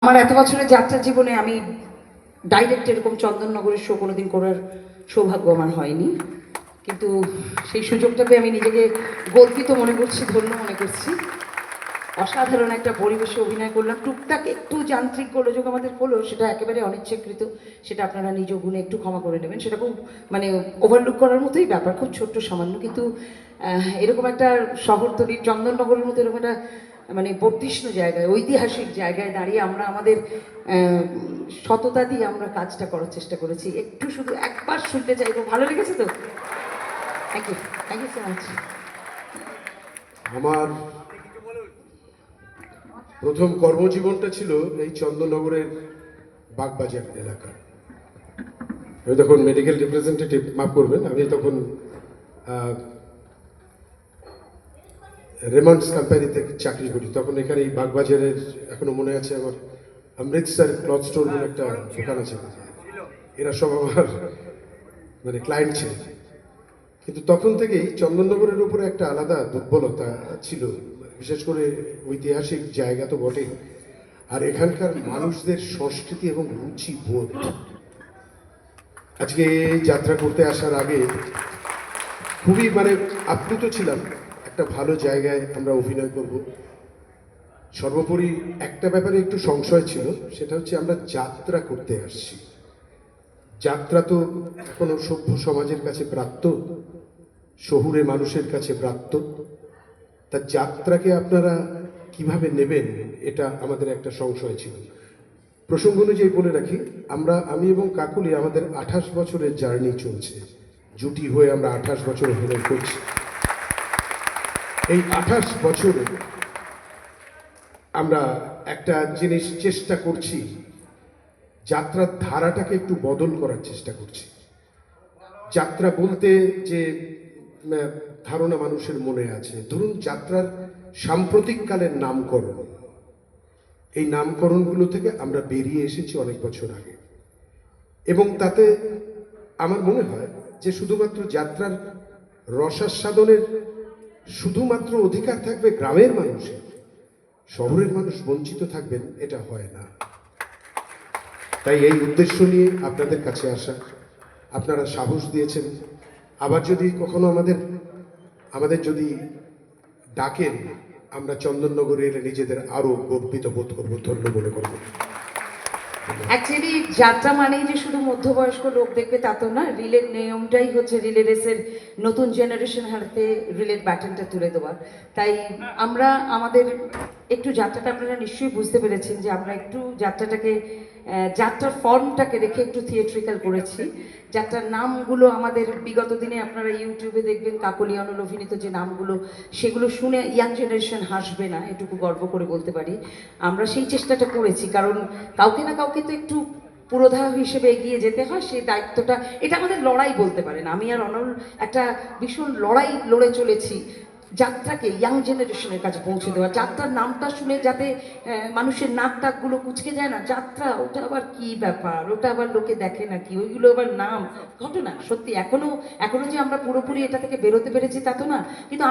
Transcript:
আমার এত বছরের যাত্রা জীবনে আমি ডাইরেক্ট এরকম চন্দননগরের শো কোনোদিন করার সৌভাগ্য আমার হয়নি, কিন্তু সেই সুযোগটা পেয়ে আমি নিজেকে গর্বিত মনে করছি, ধন্য মনে করছি। অসাধারণ একটা পরিবেশে অভিনয় করলাম। টুকটাক একটু যান্ত্রিক গোলযোগ আমাদের হলো, সেটা একেবারে অনিচ্ছাকৃত, সেটা আপনারা নিজ গুণে একটু ক্ষমা করে নেবেন। সেটা খুব মানে ওভারলুক করার মতোই ব্যাপার, খুব ছোট্ট সামান্য। কিন্তু এরকম একটা শহরতলির চন্দননগরের মতো এরকম একটা মানে বর্ধিষ্ণু জায়গায়, ঐতিহাসিক জায়গায় দাঁড়িয়ে আমরা আমাদের সততা দিয়ে আমরা কাজটা করার চেষ্টা করেছি। একটু শুধু একবার শুনতে চাইবো, ভালো লেগেছে তো? Thank you, thank you so much. আমার প্রথম কর্মজীবনটা ছিল এই চন্দননগরের বাগবাজার এলাকা। আমি তখন মেডিকেল রিপ্রেজেন্টেটিভ, মাফ করবেন, আমি তখন রেমন্ডস কোম্পানিতে চাকরি করি। তখন এখানে এই বাগবাজারের, এখনো মনে আছে আমার, অমৃতসর ক্লথ স্টোর বলে একটা দোকান আছে, এরা সব আমার মানে ক্লায়েন্ট ছিল। কিন্তু তখন থেকেই চন্দননগরের উপরে একটা আলাদা দুর্বলতা ছিল, বিশেষ করে ঐতিহাসিক জায়গা তো বটে, আর এখানকার মানুষদের সংস্কৃতি এবং রুচি বোধ। আজকে যাত্রা করতে আসার আগে খুবই মানে আপ্লুত ছিলাম, একটা ভালো জায়গায় আমরা অভিনয় করব। সর্বোপরি একটা ব্যাপারে একটু সংশয় ছিল, সেটা হচ্ছে আমরা যাত্রা করতে আসছি। যাত্রা তো এখনো সভ্য সমাজের কাছে প্রাপ্ত, শহুরে মানুষের কাছে প্রাপ্ত। তা যাত্রাকে আপনারা কিভাবে নেবেন, এটা আমাদের একটা সংশয় ছিল। প্রসঙ্গ অনুযায়ী বলে রাখি, আমি এবং কাকুলি আমাদের 28 বছরের জার্নি চলছে, জুটি হয়ে আমরা 28 বছর অভিনয় করছি। এই 28 বছরে আমরা একটা জিনিস চেষ্টা করছি, যাত্রার ধারাটাকে একটু বদল করার চেষ্টা করছি। যাত্রা বলতে যে ধারণা মানুষের মনে আছে, ধরুন যাত্রার সাম্প্রতিককালের নামকরণ, এই নামকরণগুলো থেকে আমরা বেরিয়ে এসেছি অনেক বছর আগে। এবং তাতে আমার মনে হয় যে শুধুমাত্র যাত্রার রসাস্বাদনের শুধুমাত্র অধিকার থাকবে গ্রামের মানুষের, শহরের মানুষ বঞ্চিত থাকবেন, এটা হয় না। তাই এই উদ্দেশ্য নিয়ে আপনাদের কাছে আসা, আপনারা সাহস দিয়েছেন। আবার যদি কখনো আমাদের যদি ডাকেন, আমরা চন্দননগরে এলে নিজেদের আরো গর্বিত বোধ করবো, ধন্য মনে করবো। অ্যাকচুয়ালি যাত্রা মানেই যে শুধু মধ্যবয়স্ক লোক দেখবে তা তো না। রিলের নিয়মটাই হচ্ছে রিলে রেসের নতুন জেনারেশন হাতে রিলের ব্যাটনটা তুলে দেওয়ার। তাই আমরা আমাদের একটু যাত্রাটা, আপনারা নিশ্চয়ই বুঝতে পেরেছেন যে আমরা একটু যাত্রাটাকে, যাত্রার ফর্মটাকে রেখে একটু থিয়েট্রিক্যাল করেছি। যাত্রার নামগুলো আমাদের বিগত দিনে আপনারা ইউটিউবে দেখবেন, কাকলি অনুল অভিনীত যে নামগুলো, সেগুলো শুনে ইয়াং জেনারেশন হাসবে না, এটুকু গর্ব করে বলতে পারি। আমরা সেই চেষ্টাটা করেছি, কারণ কাউকে না কাউকে তো একটু পুরোধা হিসেবে এগিয়ে যেতে হয়, সেই দায়িত্বটা, এটা আমাদের লড়াই বলতে পারেন। আমি আর অনল একটা ভীষণ লড়াই লড়ে চলেছি যাত্রাকে ইয়াং জেনারেশনের কাছে পৌঁছে দেওয়া। যাত্রার নামটা শুনে যাতে মানুষের নাক টাকগুলো কুচকে যায় না, যাত্রা ওটা আবার কি ব্যাপার, ওটা আবার লোকে দেখে নাকি, ওইগুলো আবার নাম, ঘটনা। সত্যি এখনো এখনো যে আমরা পুরোপুরি এটা থেকে বেরোতে পেরেছি তা তো না, কিন্তু